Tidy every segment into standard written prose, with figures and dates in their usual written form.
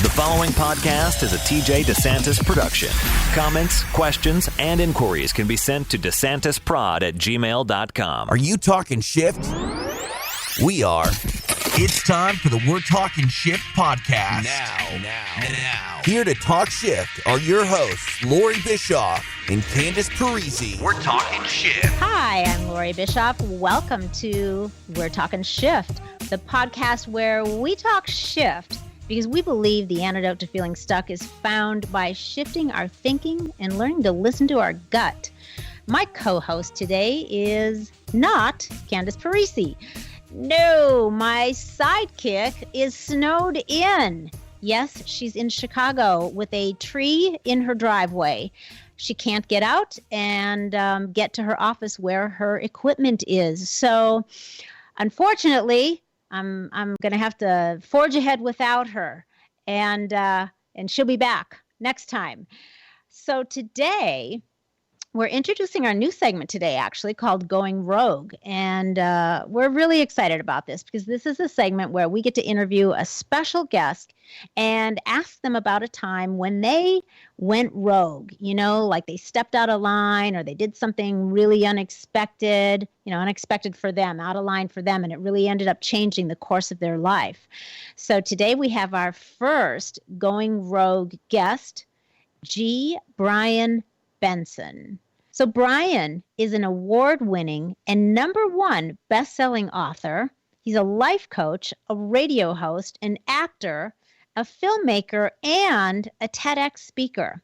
The following podcast is a TJ DeSantis production. Comments, questions, and inquiries can be sent to DeSantisProd@gmail.com. Are you talking shift? We are. It's time for the We're Talking Shift podcast. Now. Here to talk shift are your hosts, Loree Bischoff and Candace Parisi. We're Talking Shift. Hi, I'm Loree Bischoff. Welcome to We're Talking Shift, the podcast where we talk shift because we believe the antidote to feeling stuck is found by shifting our thinking and learning to listen to our gut. My co-host today is not Candace Parisi. No, my sidekick is snowed in. Yes, she's in Chicago with a tree in her driveway. She can't get out and get to her office where her equipment is. So, unfortunately, I'm going to have to forge ahead without her, and she'll be back next time. So today, we're introducing our new segment today, actually, called Going Rogue. And we're really excited about this because this is a segment where we get to interview a special guest and ask them about a time when they went rogue, you know, like they stepped out of line or they did something really unexpected, you know, unexpected for them, out of line for them, and it really ended up changing the course of their life. So today we have our first Going Rogue guest, G. Brian Benson. So Brian is an award-winning and #1 best-selling author. He's a life coach, a radio host, an actor, a filmmaker, and a TEDx speaker.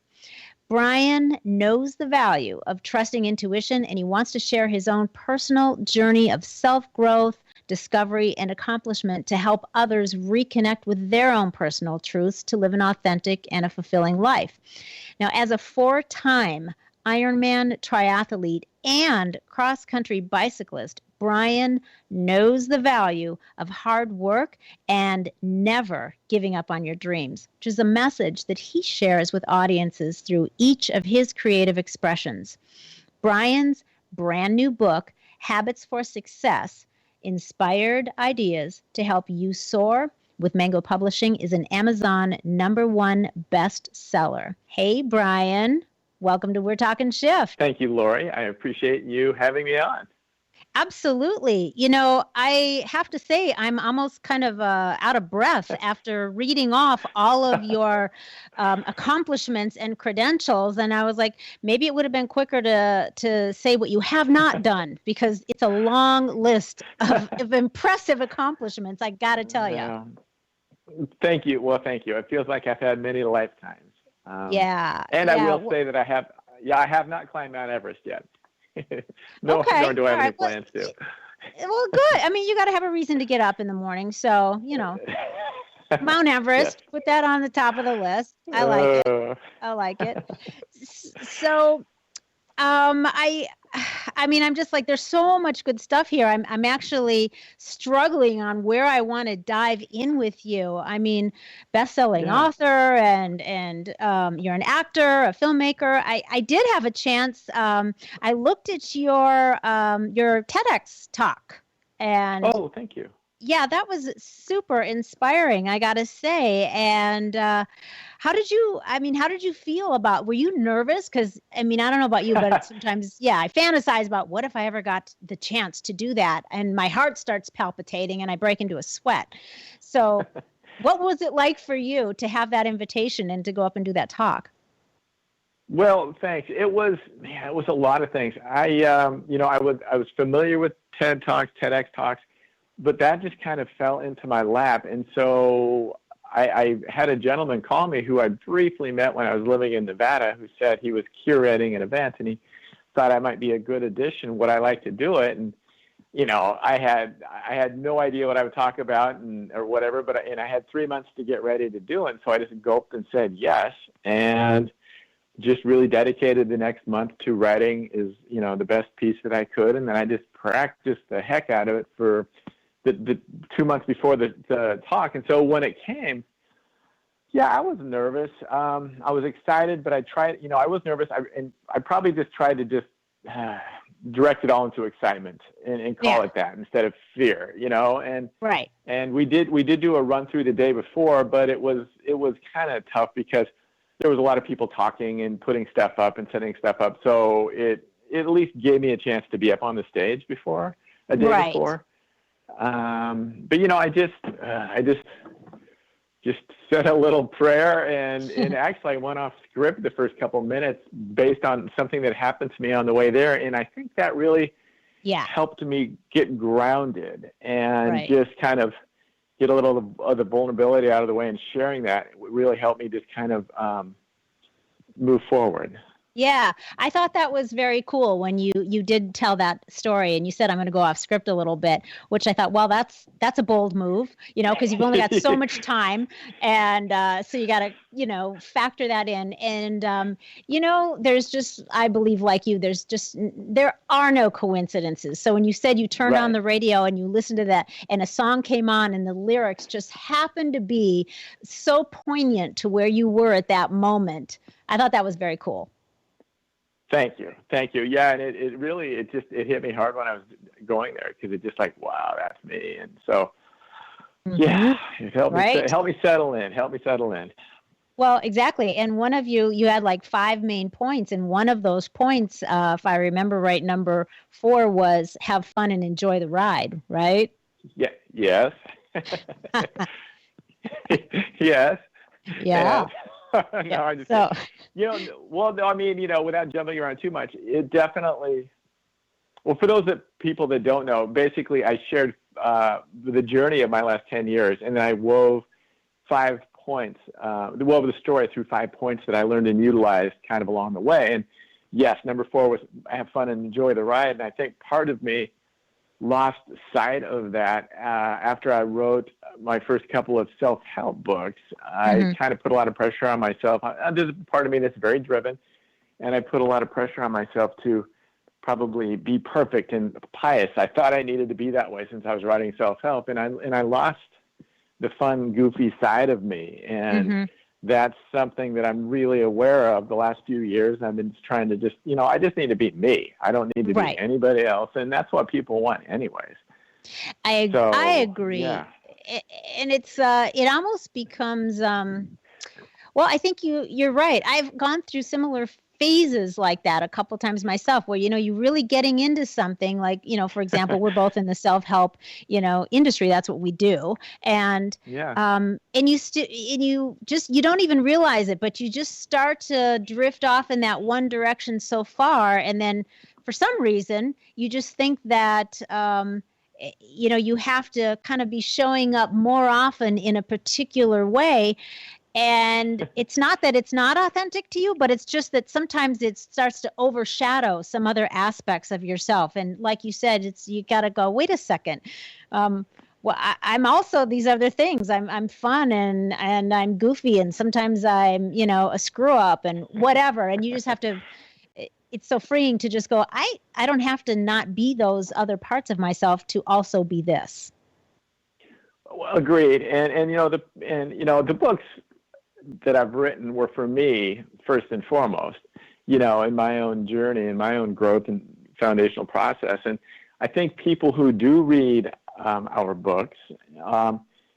Brian knows the value of trusting intuition, and he wants to share his own personal journey of self-growth, discovery, and accomplishment to help others reconnect with their own personal truths to live an authentic and a fulfilling life. Now, as a 4-time Ironman triathlete and cross-country bicyclist, Brian knows the value of hard work and never giving up on your dreams, which is a message that he shares with audiences through each of his creative expressions. Brian's brand new book, Habits for Success, Inspired Ideas to Help You Soar, with Mango Publishing, is an Amazon #1 bestseller. Hey, Brian. Welcome to We're Talking Shift. Thank you, Loree. I appreciate you having me on. Absolutely. You know, I have to say I'm almost kind of out of breath after reading off all of your accomplishments and credentials. And I was like, maybe it would have been quicker to say what you have not done, because it's a long list of impressive accomplishments, I got to tell you. Thank you. Well, thank you. It feels like I've had many lifetimes. And I will say that I have not climbed Mount Everest yet. Nor do I have any plans to. Well, good. I mean, you got to have a reason to get up in the morning. So, you know, Mount Everest, yes. Put that on the top of the list. I like it. So, I mean, I'm just like, there's so much good stuff here. I'm actually struggling on where I want to dive in with you. I mean, best-selling author and you're an actor, a filmmaker. I did have a chance. I looked at your TEDx talk, and thank you. Yeah, that was super inspiring, I got to say. And how did you feel about, were you nervous? Because, I mean, I don't know about you, but sometimes, I fantasize about what if I ever got the chance to do that? And my heart starts palpitating and I break into a sweat. So what was it like for you to have that invitation and to go up and do that talk? Well, thanks. It was a lot of things. I was familiar with TED Talks, TEDx Talks, but that just kind of fell into my lap. And so I had a gentleman call me who I briefly met when I was living in Nevada, who said he was curating an event and he thought I might be a good addition. Would I like to do it? And, you know, I had no idea what I would talk about or whatever, but I had 3 months to get ready to do it. So I just gulped and said yes. And just really dedicated the next month to writing the best piece that I could. And then I just practiced the heck out of it for the 2 months before the talk. And so when it came, I was nervous. I was excited, but I was nervous. I probably just tried to direct it all into excitement and call it that instead of fear, and right. And we did do a run through the day before, but it was kind of tough because there was a lot of people talking and putting stuff up and setting stuff up. So it at least gave me a chance to be up on the stage before a day before. But I just said a little prayer and actually I went off script the first couple of minutes based on something that happened to me on the way there. And I think that really helped me get grounded and just kind of get a little of the vulnerability out of the way, and sharing that really helped me just kind of move forward. Yeah, I thought that was very cool when you did tell that story, and you said, I'm going to go off script a little bit, which I thought, well, that's a bold move, because you've only got so much time. And so you got to, factor that in. And, there's just, I believe like you, there are no coincidences. So when you said you turned on the radio and you listened to that and a song came on and the lyrics just happened to be so poignant to where you were at that moment, I thought that was very cool. Thank you. Yeah, and it hit me hard when I was going there, because it's just like, wow, that's me. And so, it helped me settle in. Well, exactly. And one of you had like 5 main points, and one of those points, if I remember right, number 4 was have fun and enjoy the ride, right? Yeah. Yes. Yes. Yeah. Without jumping around too much, it definitely, for those people that don't know, basically I shared the journey of my last 10 years, and then I wove 5 points, wove the story through 5 points that I learned and utilized kind of along the way. And yes, number 4 was have fun and enjoy the ride. And I think part of me lost sight of that after I wrote my first couple of self-help books. I kind of put a lot of pressure on myself. There's a part of me that's very driven, and I put a lot of pressure on myself to probably be perfect and pious. I thought I needed to be that way since I was writing self-help, and I lost the fun, goofy side of me. And that's something that I'm really aware of the last few years. I've been trying to just, I just need to be me. I don't need to be anybody else. And that's what people want anyways. I agree. Yeah. And it's, it almost becomes, I think you're right. I've gone through similar phases like that a couple times myself, where, you're really getting into something like, for example, we're both in the self-help, industry. That's what we do. And, and you don't even realize it, but you just start to drift off in that one direction so far. And then for some reason, you just think that, you have to kind of be showing up more often in a particular way. And it's not that it's not authentic to you, but it's just that sometimes it starts to overshadow some other aspects of yourself. And like you said, you got to go, wait a second. I'm also these other things. I'm fun and I'm goofy, and sometimes I'm, a screw up and whatever. And you just have to, it's so freeing to just go, I don't have to not be those other parts of myself to also be this. Well, agreed. And the books that I've written were for me first and foremost, in my own journey and my own growth and foundational process. And I think people who do read our books,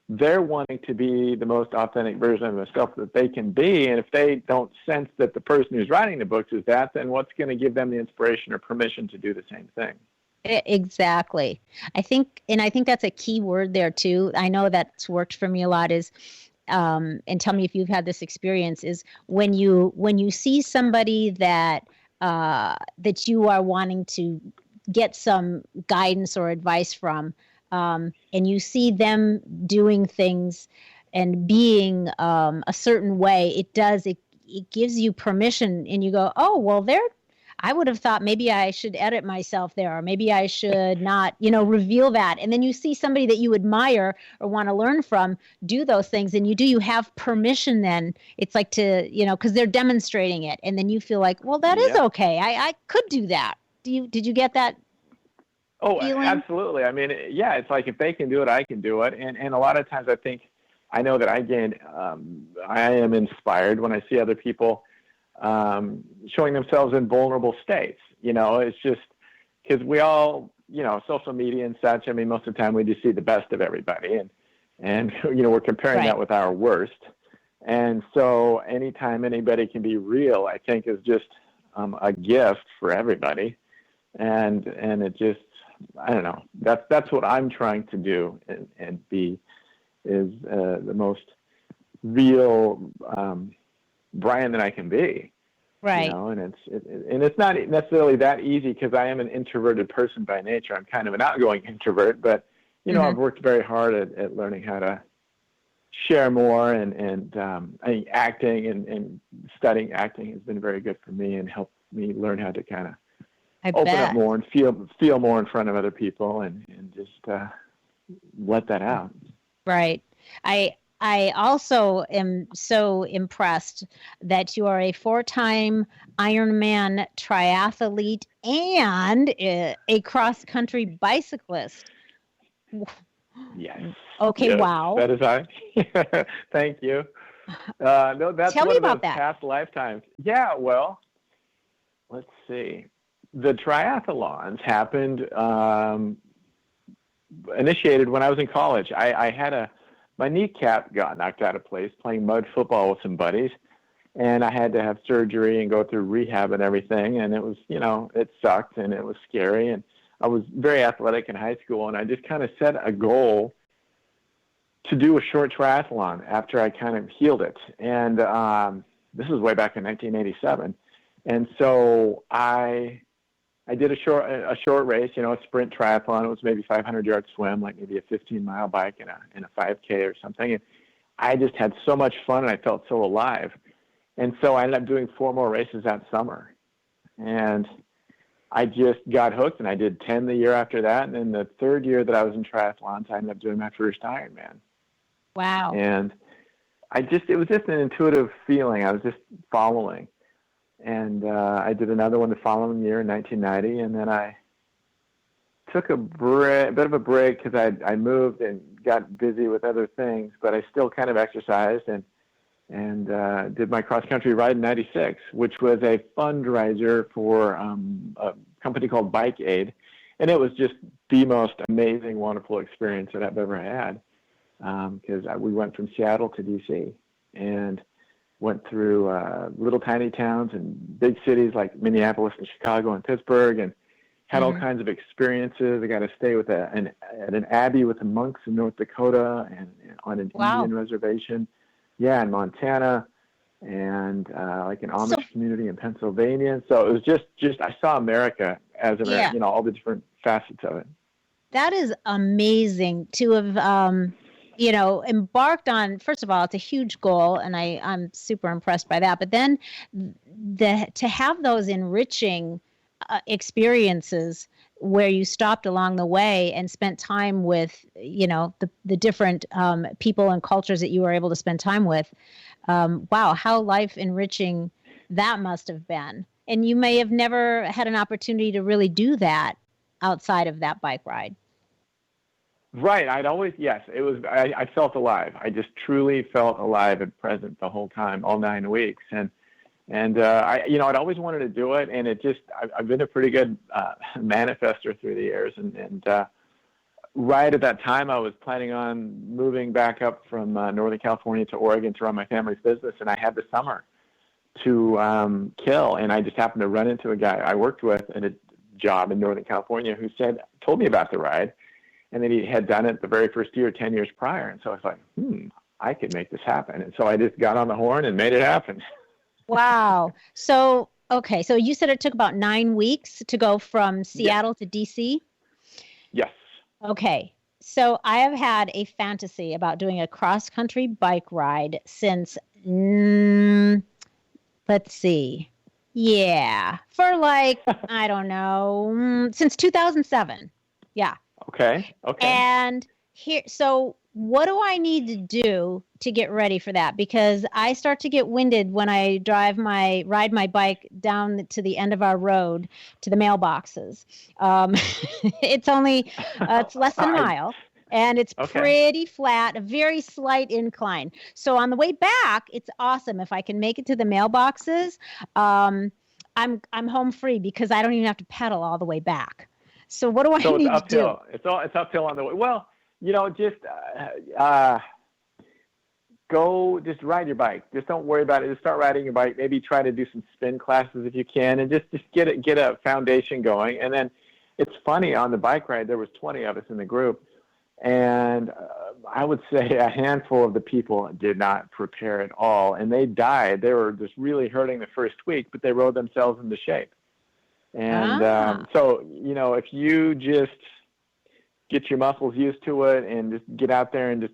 they're wanting to be the most authentic version of themselves that they can be. And if they don't sense that the person who's writing the books is that, then what's going to give them the inspiration or permission to do the same thing? Exactly. I think that's a key word there too. I know that's worked for me a lot is, and tell me if you've had this experience, is when you see somebody that you are wanting to get some guidance or advice from, and you see them doing things and being a certain way, it gives you permission, and you go, oh, well, I would have thought maybe I should edit myself there, or maybe I should not, reveal that. And then you see somebody that you admire or want to learn from do those things, and you have permission then. It's like to, because they're demonstrating it. And then you feel like, well, that is okay. I could do that. Did you get that? Oh, feeling? Absolutely. I mean, it's like if they can do it, I can do it. And a lot of times I know that I am inspired when I see other people showing themselves in vulnerable states. It's just because we all, social media and such, I mean, most of the time we just see the best of everybody, and we're comparing that with our worst. And so anytime anybody can be real, I think is just a gift for everybody. And it just, I don't know, that's what I'm trying to do and be is the most real Brian that I can be. Right. And it's not necessarily that easy because I am an introverted person by nature. I'm kind of an outgoing introvert, but I've worked very hard at learning how to share more, and I think acting and studying acting has been very good for me and helped me learn how to kind of open up more and feel more in front of other people and just let that out. Right. I also am so impressed that you are a 4-time Ironman triathlete and a cross-country bicyclist. Yes. Okay. Yes, wow. That is I. Thank you. No, that's Tell one me of those about that. past lifetimes. Yeah. Well, let's see. The triathlons happened, initiated when I was in college. I had my kneecap got knocked out of place playing mud football with some buddies, and I had to have surgery and go through rehab and everything. And it was, it sucked and it was scary. And I was very athletic in high school, and I just kind of set a goal to do a short triathlon after I kind of healed it. And this was way back in 1987. And so I did a short race, a sprint triathlon. It was maybe 500-yard swim, like maybe a 15-mile bike and a 5K or something. And I just had so much fun, and I felt so alive. And so I ended up doing 4 more races that summer. And I just got hooked, and I did 10 the year after that. And then the third year that I was in triathlons, I ended up doing my first Ironman. Wow. And it was just an intuitive feeling. I was just following. And I did another one the following year in 1990, and then I took a bit of a break because I moved and got busy with other things, but I still kind of exercised and did my cross-country ride in 96, which was a fundraiser for a company called Bike Aid, and it was just the most amazing, wonderful experience that I've ever had because we went from Seattle to D.C. and went through little tiny towns and big cities like Minneapolis and Chicago and Pittsburgh, and had all kinds of experiences. I got to stay at an abbey with the monks in North Dakota and on an Indian reservation. Yeah, in Montana, and like an Amish community in Pennsylvania. So it was just I saw America as all the different facets of it. That is amazing to have embarked on. First of all, it's a huge goal, and I'm super impressed by that. But then to have those enriching experiences where you stopped along the way and spent time with, the different people and cultures that you were able to spend time with. Wow, how life enriching that must have been. And you may have never had an opportunity to really do that outside of that bike ride. Right. It was, I felt alive. I just truly felt alive and present the whole time, all 9 weeks. And I'd always wanted to do it, and I've been a pretty good manifester through the years, and right at that time, I was planning on moving back up from Northern California to Oregon to run my family's business, and I had the summer to kill, and I just happened to run into a guy I worked with at a job in Northern California who told me about the ride, and then he had done it the very first year, 10 years prior, and so I was like, I could make this happen, and so I just got on the horn and made it happen. Wow. So you said it took about 9 weeks to go from Seattle to DC? Yes. Okay. So I have had a fantasy about doing a cross-country bike ride since, let's see. Yeah. For I don't know, since 2007. Yeah. Okay. And so what do I need to do to get ready for that? Because I start to get winded when I ride my bike down to the end of our road to the mailboxes. It's only, it's less than a mile, and it's pretty flat, a very slight incline. So on the way back, it's awesome. If I can make it to the mailboxes, I'm home free because I don't even have to pedal all the way back. So what do I need to do? It's uphill on the way. Well, just go, just ride your bike. Just don't worry about it. Just start riding your bike. Maybe try to do some spin classes if you can, and just get a foundation going. And then it's funny, on the bike ride, there was 20 of us in the group, and I would say a handful of the people did not prepare at all, and they died. They were just really hurting the first week, but they rode themselves into shape. And so, if you just get your muscles used to it and just get out there and just,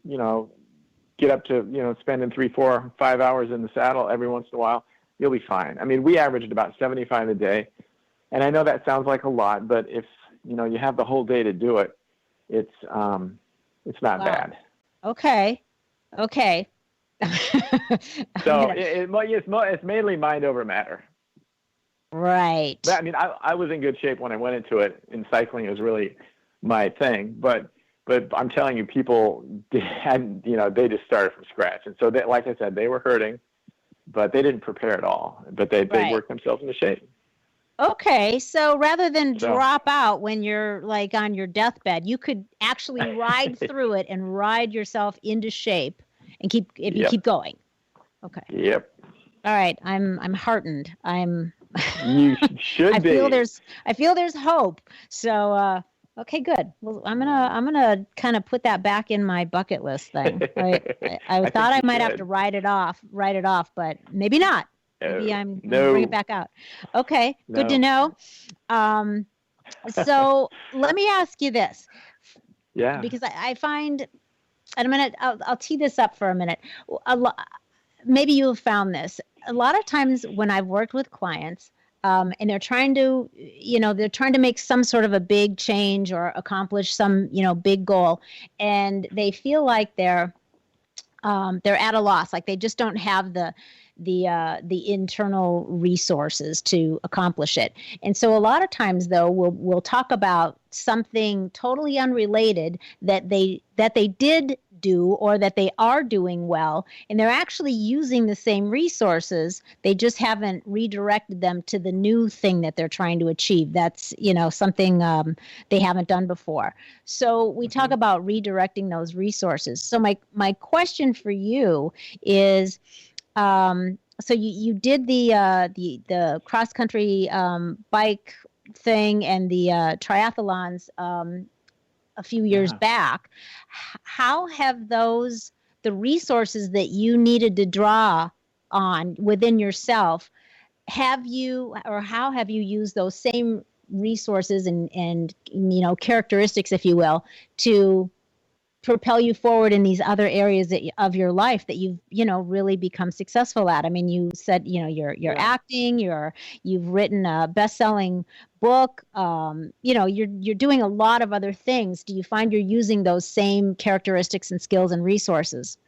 get up to, spending 3, 4, 5 hours in the saddle every once in a while, you'll be fine. I mean, we averaged about 75 a day. And I know that sounds like a lot, but if, you have the whole day to do it, it's not bad. Okay. So it's mainly mind over matter. Right. But, I mean, I was in good shape when I went into it, and cycling was really my thing. But I'm telling you, people had, they just started from scratch. And so, like I said, they were hurting, but they didn't prepare at all. But they worked themselves into shape. Okay, so rather than drop out when you're like on your deathbed, you could actually ride through it and ride yourself into shape and keep going. Okay. Yep. All right, I'm heartened. You should be. I feel there's hope. So okay, good. Well, I'm gonna kind of put that back in my bucket list thing. I thought I might have to write it off, but maybe not. Maybe I'm going to bring it back out. Okay, good to know. So let me ask you this. Yeah. Because I find, and I'll tee this up for a minute. Maybe you have found this. A lot of times when I've worked with clients, and they're trying to make some sort of a big change or accomplish some, big goal, and they feel like they're at a loss, like they just don't have the internal resources to accomplish it. And so a lot of times, though, we'll talk about something totally unrelated that they did do or that they are doing well, and they're actually using the same resources. They just haven't redirected them to the new thing that they're trying to achieve. That's, something they haven't done before. So we talk about redirecting those resources. So my question for you is, so you did the cross country bike thing and the triathlons a few years back. How have the resources that you needed to draw on within yourself, how have you used those same resources and characteristics, if you will, to propel you forward in these other areas of your life that you've really become successful at? I mean, you said you're acting, you've written a best-selling book, you're doing a lot of other things. Do you find you're using those same characteristics and skills and resources?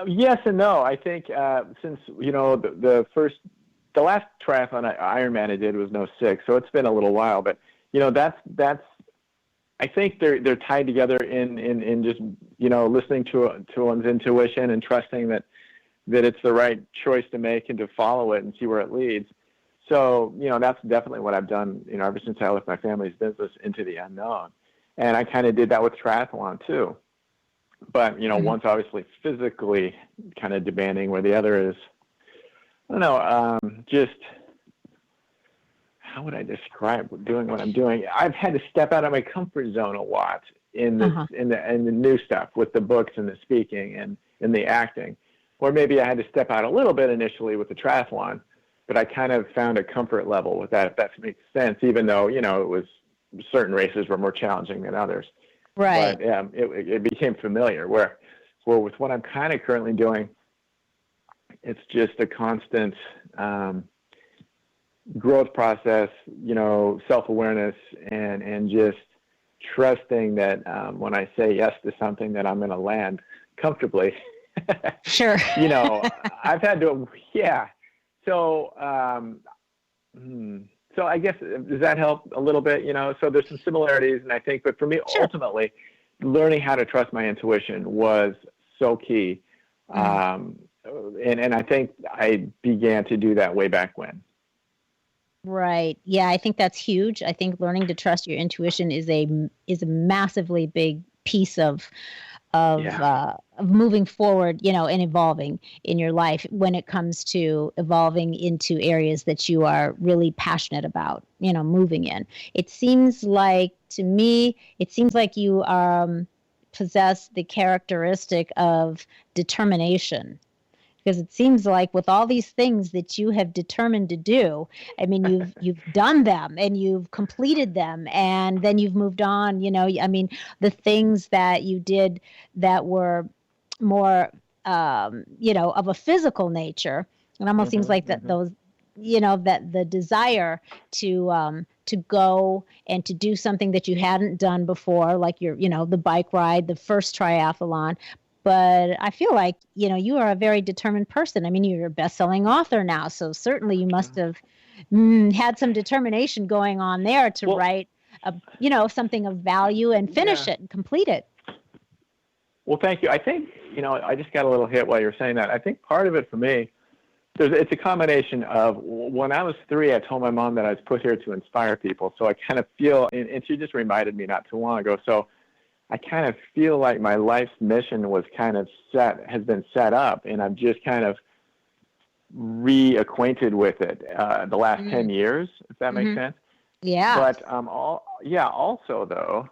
Yes and no. I think since the last triathlon Ironman I did was 06, so it's been a little while, but that's I think they're tied together in just listening to one's intuition and trusting that it's the right choice to make and to follow it and see where it leads. So that's definitely what I've done ever since I left my family's business into the unknown, and I kind of did that with triathlon too. But one's obviously physically kind of demanding, where the other is, I don't know, just. How would I describe doing what I'm doing? I've had to step out of my comfort zone a lot in the new stuff with the books and the speaking and in the acting. Or maybe I had to step out a little bit initially with the triathlon, but I kind of found a comfort level with that, if that makes sense, even though, it was certain races were more challenging than others. Right. But it became familiar, where with what I'm kind of currently doing, it's just a constant growth process, self-awareness, and just trusting that when I say yes to something, that I'm going to land comfortably. Sure. I've had to, So, so I guess, does that help a little bit? So there's some similarities, and I think, but for me, ultimately, learning how to trust my intuition was so key. And I think I began to do that way back when. Right. Yeah, I think that's huge. I think learning to trust your intuition is a massively big piece of moving forward, and evolving in your life when it comes to evolving into areas that you are really passionate about, moving in. It seems like to me, you possess the characteristic of determination. Because it seems like with all these things that you have determined to do, I mean, you've done them and you've completed them, and then you've moved on. I mean, the things that you did that were more, of a physical nature, it almost seems like that those, that the desire to go and to do something that you hadn't done before, like the bike ride, the first triathlon. But I feel like, you are a very determined person. I mean, you're a best-selling author now, so certainly you must have had some determination going on there to write, something of value and finish it and complete it. Well, thank you. I think, I just got a little hit while you were saying that. I think part of it for me, it's a combination of when I was 3, I told my mom that I was put here to inspire people. So I kind of feel, and she just reminded me not too long ago. So I kind of feel like my life's mission was has been set up, and I'm just kind of reacquainted with it the last 10 years, if that makes sense. Yeah. But also though,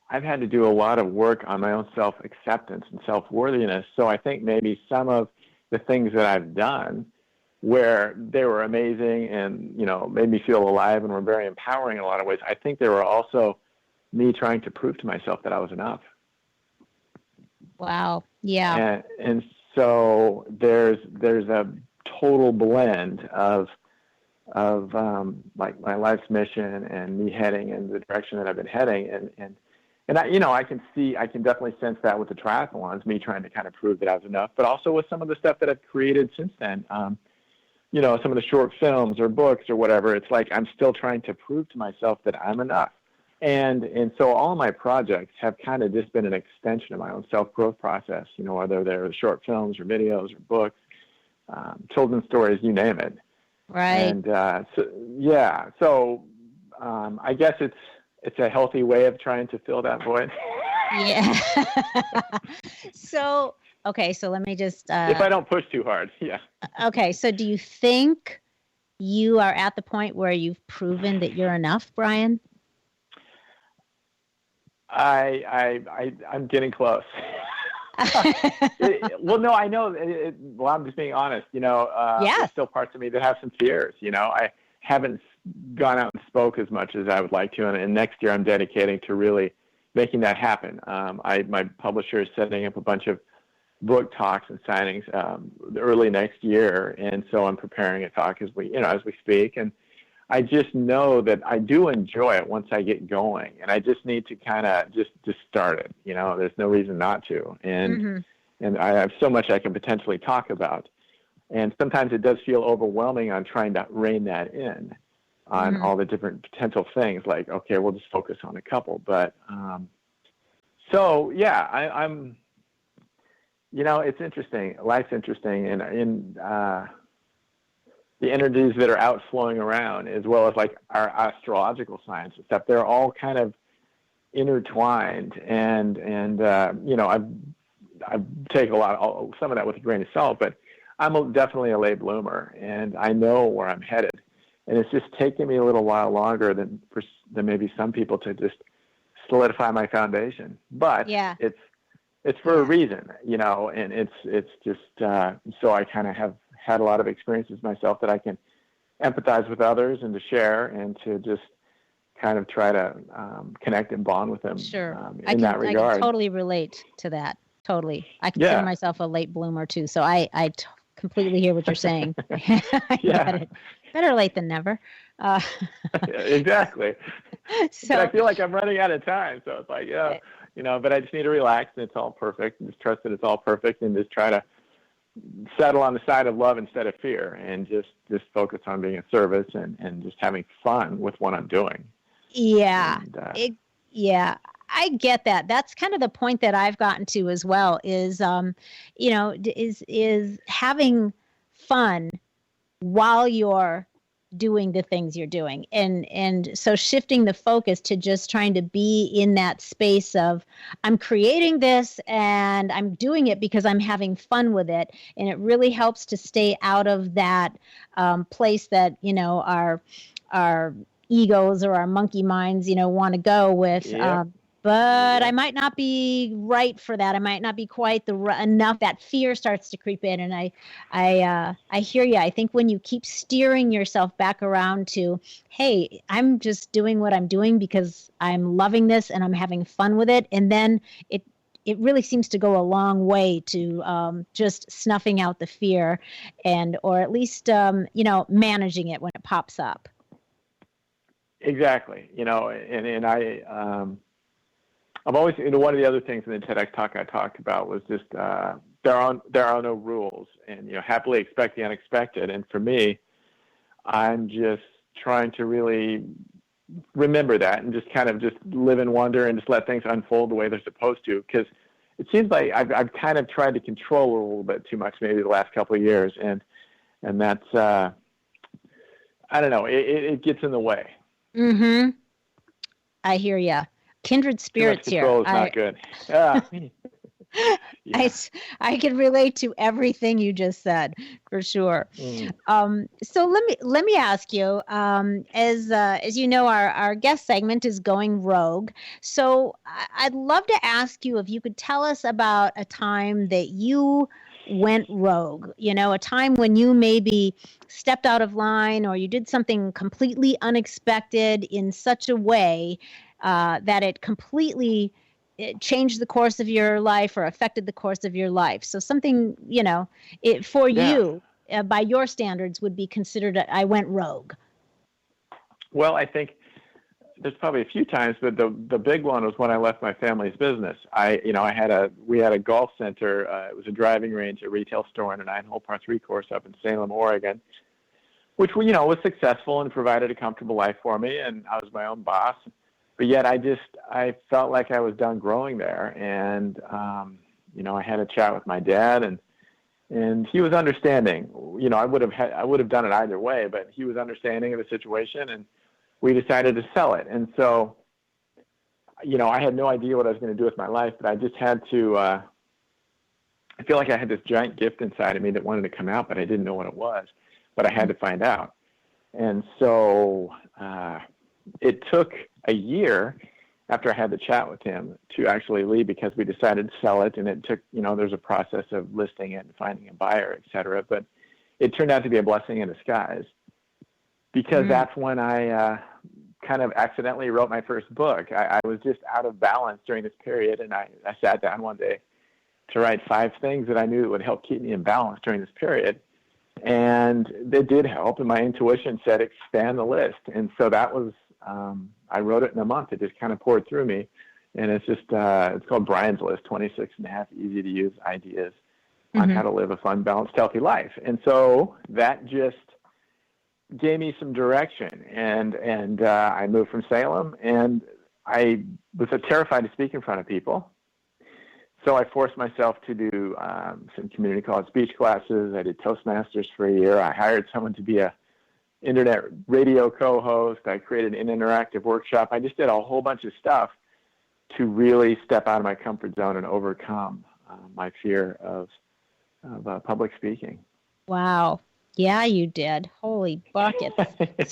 I've had to do a lot of work on my own self-acceptance and self-worthiness. So I think maybe some of the things that I've done where they were amazing and, made me feel alive and were very empowering in a lot of ways, I think they were also me trying to prove to myself that I was enough. Wow. Yeah. And so there's a total blend of like my life's mission and me heading in the direction that I've been heading. And I can definitely sense that with the triathlons, me trying to kind of prove that I was enough, but also with some of the stuff that I've created since then. Some of the short films or books or whatever, it's like I'm still trying to prove to myself that I'm enough. And so all of my projects have kind of just been an extension of my own self-growth process, whether they're short films or videos or books, children's stories, you name it. Right. And so I guess it's a healthy way of trying to fill that void. Yeah. So let me just... if I don't push too hard, yeah. Okay, so do you think you are at the point where you've proven that you're enough, Brian? I'm getting close. Well, no, I know. I'm just being honest. There's still parts of me that have some fears. I haven't gone out and spoke as much as I would like to, and next year I'm dedicating to really making that happen. My publisher is setting up a bunch of book talks and signings early next year, and so I'm preparing a talk as we speak. And I just know that I do enjoy it once I get going, and I just need to kind of just start it. There's no reason not to, and I have so much I can potentially talk about, and sometimes it does feel overwhelming on trying to rein that in on all the different potential things. Like, okay, we'll just focus on a couple, but I'm. It's interesting. Life's interesting, and the energies that are outflowing around, as well as like our astrological science and stuff, they're all kind of intertwined. And I take some of that with a grain of salt, but I'm definitely a late bloomer, and I know where I'm headed. And it's just taken me a little while longer than maybe some people to just solidify my foundation. But it's for a reason, and it's just so I kind of have had a lot of experiences myself that I can empathize with others and to share and to just kind of try to connect and bond with them. Sure. That regard. I can totally relate to that. Totally. I consider myself a late bloomer too. So I completely hear what you're saying. Yeah. Better late than never. Exactly. So I feel like I'm running out of time. So it's like, but I just need to relax and it's all perfect, and just trust that it's all perfect, and just try to settle on the side of love instead of fear, and just focus on being of service and just having fun with what I'm doing. Yeah. And, I get that. That's kind of the point that I've gotten to as well is, is having fun while you're doing the things you're doing. And so shifting the focus to just trying to be in that space of, I'm creating this and I'm doing it because I'm having fun with it. And it really helps to stay out of that place that, our egos or our monkey minds, want to go with. Yep. But I might not be right for that. I might not be quite enough. That fear starts to creep in, and I hear you. I think when you keep steering yourself back around to, hey, I'm just doing what I'm doing because I'm loving this and I'm having fun with it, and then it really seems to go a long way to just snuffing out the fear, or at least managing it when it pops up. Exactly. And I've always, one of the other things in the TEDx talk I talked about was just there are no rules, and happily expect the unexpected. And for me, I'm just trying to really remember that and just kind of just live in wonder and just let things unfold the way they're supposed to. Because it seems like I've kind of tried to control a little bit too much maybe the last couple of years, and that's I don't know, it gets in the way. Mm-hmm. I hear you. Kindred spirits here. Control is not good. Yeah. I can relate to everything you just said, for sure. So let me ask you, as you know, our guest segment is Going Rogue. So I'd love to ask you if you could tell us about a time that you went rogue, a time when you maybe stepped out of line, or you did something completely unexpected in such a way that it completely changed the course of your life or affected the course of your life. So something, you, by your standards, would be considered I went rogue. Well, I think there's probably a few times, but the big one was when I left my family's business. We had a golf center. It was a driving range, a retail store, and a 9-hole par 3 course up in Salem, Oregon, which was successful and provided a comfortable life for me. And I was my own boss. But yet I felt like I was done growing there. And, I had a chat with my dad, and he was understanding. I would have done it either way, but he was understanding of the situation, and we decided to sell it. And so, I had no idea what I was going to do with my life, but I just had to, I feel like I had this giant gift inside of me that wanted to come out, but I didn't know what it was, but I had to find out. And so, it took a year after I had the chat with him to actually leave, because we decided to sell it. And it took, there's a process of listing it and finding a buyer, et cetera. But it turned out to be a blessing in disguise, because that's when I kind of accidentally wrote my first book. I was just out of balance during this period. And I sat down one day to write 5 things that I knew would help keep me in balance during this period. And they did help. And my intuition said, expand the list. And so that was, I wrote it in a month. It just kind of poured through me. And it's just, it's called Brian's List, 26 and a half easy to use ideas on how to live a fun, balanced, healthy life. And so that just gave me some direction. And I moved from Salem, and I was terrified to speak in front of people. So I forced myself to do some community college speech classes. I did Toastmasters for a year. I hired someone to be a internet radio co-host. I created an interactive workshop. I just did a whole bunch of stuff to really step out of my comfort zone and overcome my fear of public speaking. Wow. Yeah, you did. Holy buckets.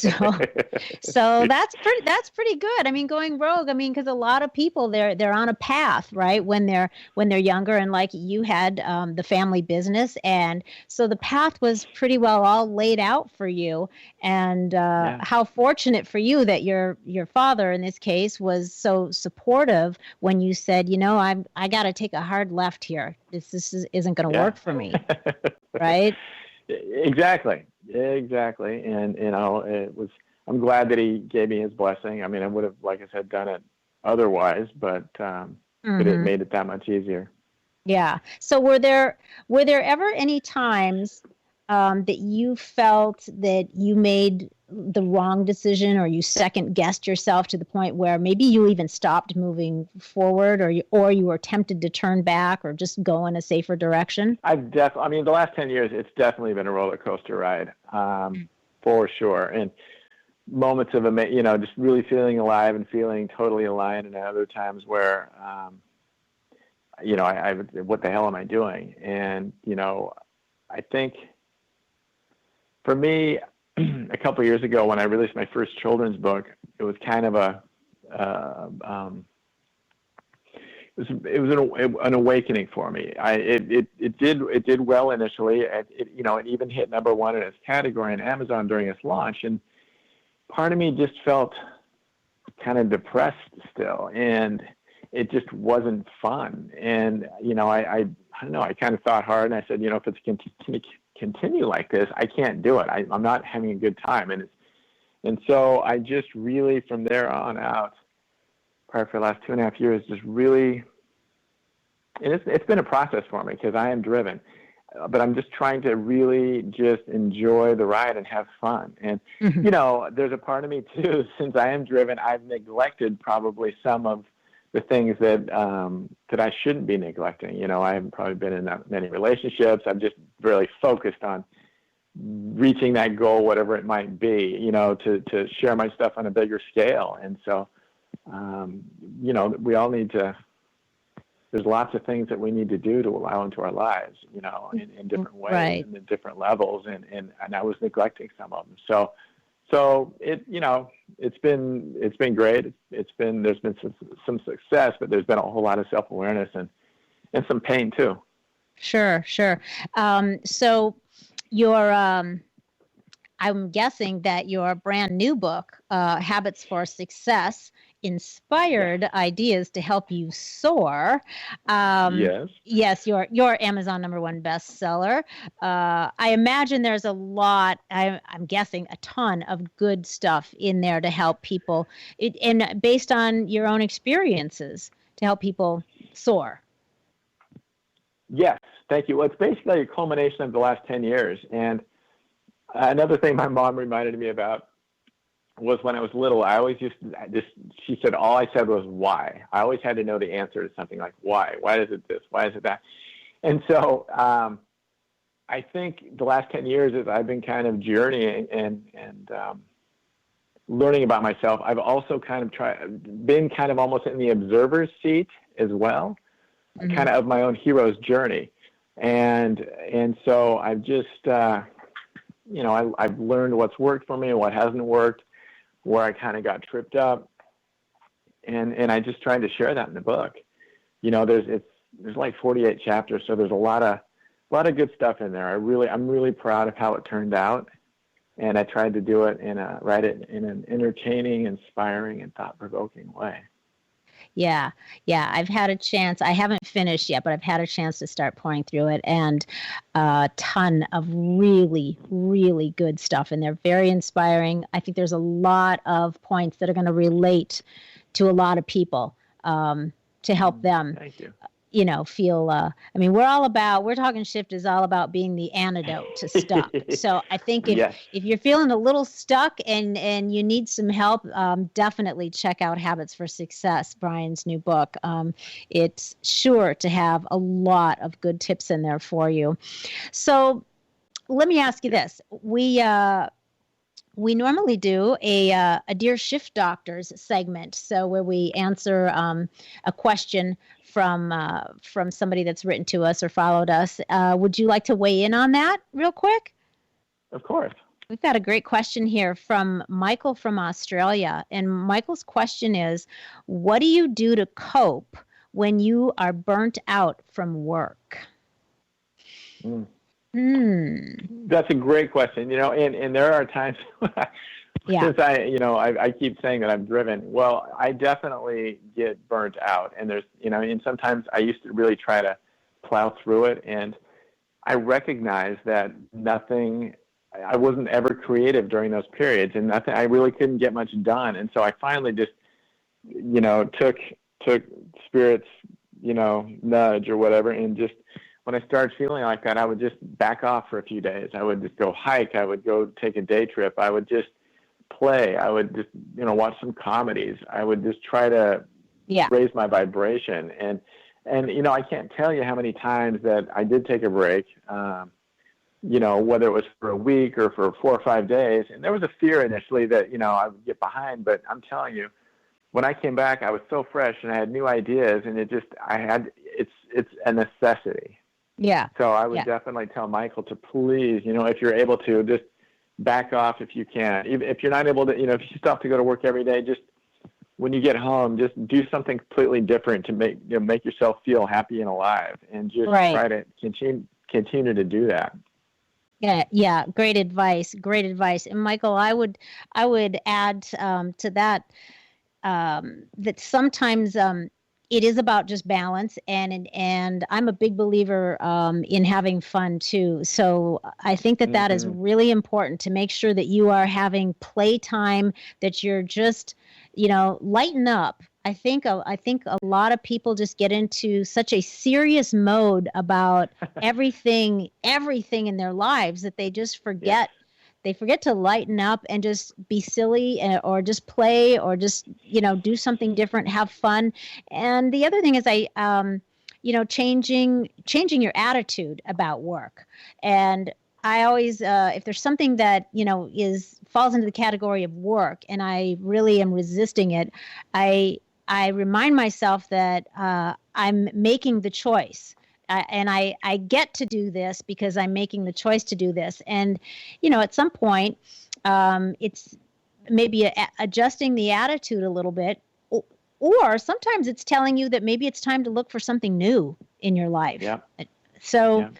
So that's pretty good. I mean, going rogue. Because a lot of people they're on a path, right? When they're younger, and like you had the family business, and so the path was pretty well all laid out for you. And how fortunate for you that your father in this case was so supportive when you said, I got to take a hard left here. This isn't going to work for me, right? Exactly. And, it was, I'm glad that he gave me his blessing. I mean, I would have, like I said, done it otherwise, but it made it that much easier. Yeah. So were there ever any times that you felt that you made the wrong decision, or you second guessed yourself to the point where maybe you even stopped moving forward, or you were tempted to turn back or just go in a safer direction? I mean, the last 10 years, it's definitely been a roller coaster ride, for sure. And moments of, just really feeling alive and feeling totally aligned, and other times where, what the hell am I doing? And, I think for me, a couple of years ago when I released my first children's book, it was kind of it was an awakening for me. It did well initially. It even hit number one in its category on Amazon during its launch. And part of me just felt kind of depressed still, and it just wasn't fun. And, I don't know, I kind of thought hard, and I said, if it's going to continue like this, I can't do it. I'm not having a good time. And so I just really, from there on out, probably for the last 2.5 years, just really, and it's been a process for me because I am driven, but I'm just trying to really just enjoy the ride and have fun. And, there's a part of me too, since I am driven, I've neglected probably some of the things that I shouldn't be neglecting. I haven't probably been in that many relationships. I'm just really focused on reaching that goal, whatever it might be, to share my stuff on a bigger scale. And so, we all need to, there's lots of things that we need to do to allow into our lives, in different ways, right, and in different levels. And I was neglecting some of them. So it's been great. There's been some success, but there's been a whole lot of self-awareness and some pain too. Sure. So your, I'm guessing that your brand new book, Habits for Success, inspired ideas to help you soar. Yes, your Amazon #1 bestseller. I imagine there's a lot, I'm guessing a ton of good stuff in there to help people, and based on your own experiences, to help people soar. Yes, thank you. Well, it's basically a culmination of the last 10 years. And another thing my mom reminded me about was when I was little, I always she said, all I said was why. I always had to know the answer to something like why. Why is it this? Why is it that? And so I think the last 10 years as I've been kind of journeying and learning about myself, I've also kind of been kind of almost in the observer's seat as well, kind of my own hero's journey. And so I've just, I've learned what's worked for me and what hasn't worked, where I kind of got tripped up, and I just tried to share that in the book. There's like 48 chapters, so there's a lot of good stuff in there. I'm really proud of how it turned out, and I tried to do it write it in an entertaining, inspiring, and thought-provoking way. Yeah. I've had a chance. I haven't finished yet, but I've had a chance to start pouring through it, and a ton of really, really good stuff in there. Very inspiring. I think there's a lot of points that are going to relate to a lot of people to help them. Thank you. Feel, we're talking shift is all about being the antidote to stuck. So I think if you're feeling a little stuck and you need some help, definitely check out Habits for Success, Brian's new book. It's sure to have a lot of good tips in there for you. So let me ask you this. We normally do a Dear Shift Doctors segment, so where we answer a question from somebody that's written to us or followed us. Would you like to weigh in on that real quick? Of course. We've got a great question here from Michael from Australia. And Michael's question is, what do you do to cope when you are burnt out from work? That's a great question. And there are times since I keep saying that I'm driven. Well, I definitely get burnt out, and there's, and sometimes I used to really try to plow through it, and I recognize that I wasn't ever creative during those periods, and I really couldn't get much done. And so I finally just, took Spirit's, nudge or whatever, and just, when I started feeling like that, I would just back off for a few days. I would just go hike. I would go take a day trip. I would just play. I would just, watch some comedies. I would just try to raise my vibration. And, I can't tell you how many times that I did take a break, whether it was for a week or for 4 or 5 days. And there was a fear initially that, I would get behind, but I'm telling you, when I came back, I was so fresh and I had new ideas, and it's a necessity. Yeah. So I would definitely tell Michael to please, if you're able to, just back off if you can. If you're not able to, if you still have to go to work every day, just when you get home, just do something completely different to make yourself feel happy and alive, and just try to continue to do that. Yeah. Great advice. And Michael, I would add to that that sometimes it is about just balance, and I'm a big believer in having fun too. So I think that is really important, to make sure that you are having playtime, that you're just lighten up. I think a lot of people just get into such a serious mode about everything in their lives that they just forget. They forget to lighten up and just be silly, or just play, or just do something different, have fun. And the other thing is, changing your attitude about work. And I always, if there's something that falls into the category of work, and I really am resisting it, I remind myself that I'm making the choice. And I get to do this because I'm making the choice to do this. And, at some point, it's maybe adjusting the attitude a little bit, or sometimes it's telling you that maybe it's time to look for something new in your life. Yeah. So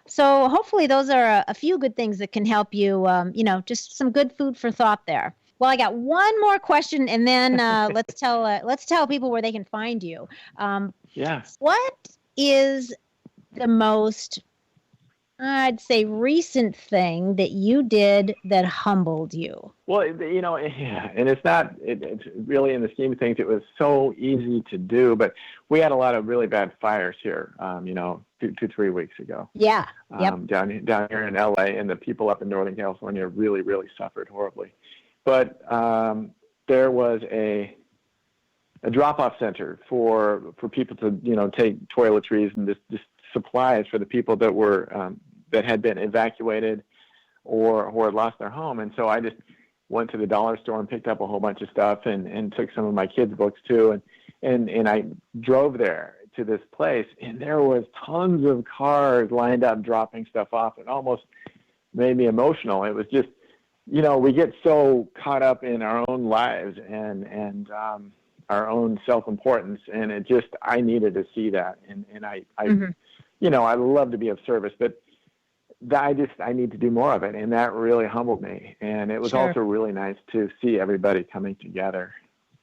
hopefully those are a few good things that can help you, just some good food for thought there. Well, I got one more question, and then let's tell people where they can find you. What is the most, I'd say, recent thing that you did that humbled you? Well, and it's really, in the scheme of things, it was so easy to do, but we had a lot of really bad fires here, 2-3 weeks ago. Yeah. Down here in LA, and the people up in Northern California really, really suffered horribly. But there was a drop-off center for people to, take toiletries and just supplies for the people that were that had been evacuated or had lost their home. And so I just went to the dollar store and picked up a whole bunch of stuff, and took some of my kids' books too, and I drove there to this place, and there was tons of cars lined up dropping stuff off. It almost made me emotional. It was just, we get so caught up in our own lives and our own self-importance, and I needed to see that, and I I love to be of service, but I need to do more of it, and that really humbled me. And it was also really nice to see everybody coming together.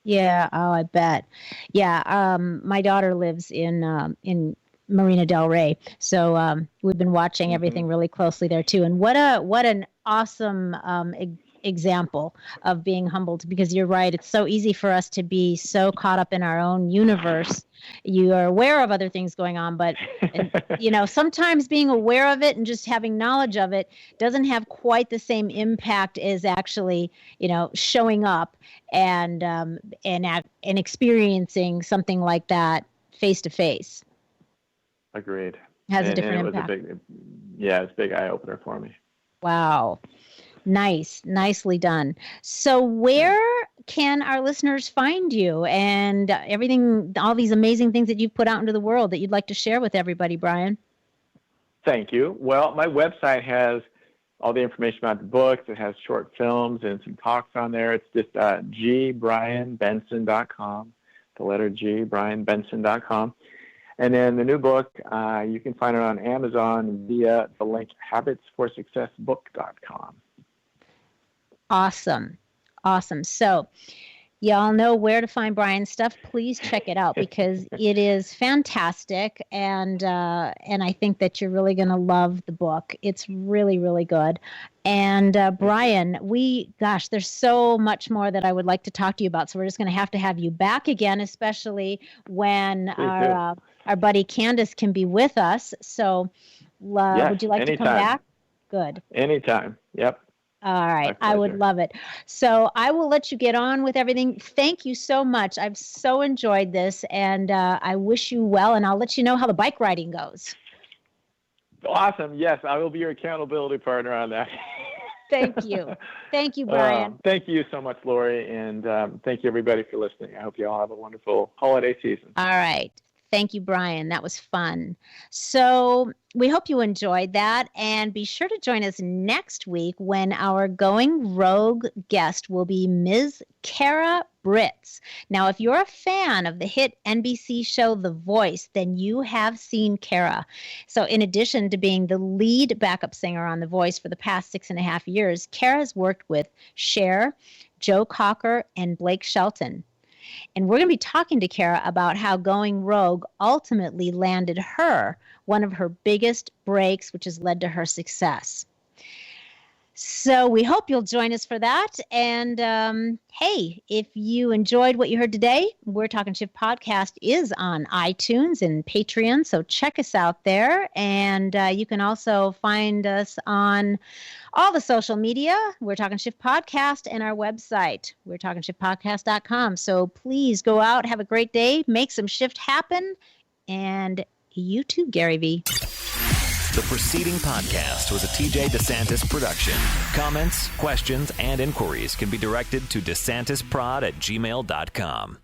Yeah. Oh, I bet. Yeah. My daughter lives in Marina Del Rey, so we've been watching everything really closely there too. And what an awesome example of being humbled, because you're right. It's so easy for us to be so caught up in our own universe. You are aware of other things going on, but sometimes being aware of it and just having knowledge of it doesn't have quite the same impact as actually, showing up and experiencing something like that face to face. Agreed. Has a different impact. It's a big eye opener for me. Wow. Nicely done. So where can our listeners find you and all these amazing things that you've put out into the world that you'd like to share with everybody, Brian? Thank you. Well, my website has all the information about the books. It has short films and some talks on there. It's just gbrianbenson.com, the letter G, brianbenson.com. And then the new book, you can find it on Amazon via the link habitsforsuccessbook.com. Awesome. So y'all know where to find Brian's stuff. Please check it out, because it is fantastic. And I think that you're really going to love the book. It's really, really good. And Brian, there's so much more that I would like to talk to you about. So we're just going to have you back again, especially when our buddy Candace can be with us. So would you like to come back? Good. Anytime. Yep. All right. I would love it. So I will let you get on with everything. Thank you so much. I've so enjoyed this, and I wish you well, and I'll let you know how the bike riding goes. Awesome. Yes, I will be your accountability partner on that. Thank you. Thank you, Brian. Thank you so much, Loree, and thank you, everybody, for listening. I hope you all have a wonderful holiday season. All right. Thank you, Brian. That was fun. So we hope you enjoyed that. And be sure to join us next week when our Going Rogue guest will be Ms. Kara Britz. Now, if you're a fan of the hit NBC show The Voice, then you have seen Kara. So in addition to being the lead backup singer on The Voice for the past 6.5 years, Kara has worked with Cher, Joe Cocker, and Blake Shelton. And we're going to be talking to Kara about how Going Rogue ultimately landed her one of her biggest breaks, which has led to her success. So we hope you'll join us for that. And hey, if you enjoyed what you heard today, We're Talking Shift podcast is on iTunes and Patreon. So check us out there. And you can also find us on all the social media, We're Talking Shift podcast, and our website, we'retalkingshiftpodcast.com. So please go out, have a great day, make some shift happen. And you too, Gary V. The preceding podcast was a TJ DeSantis production. Comments, questions, and inquiries can be directed to DeSantisProd@gmail.com.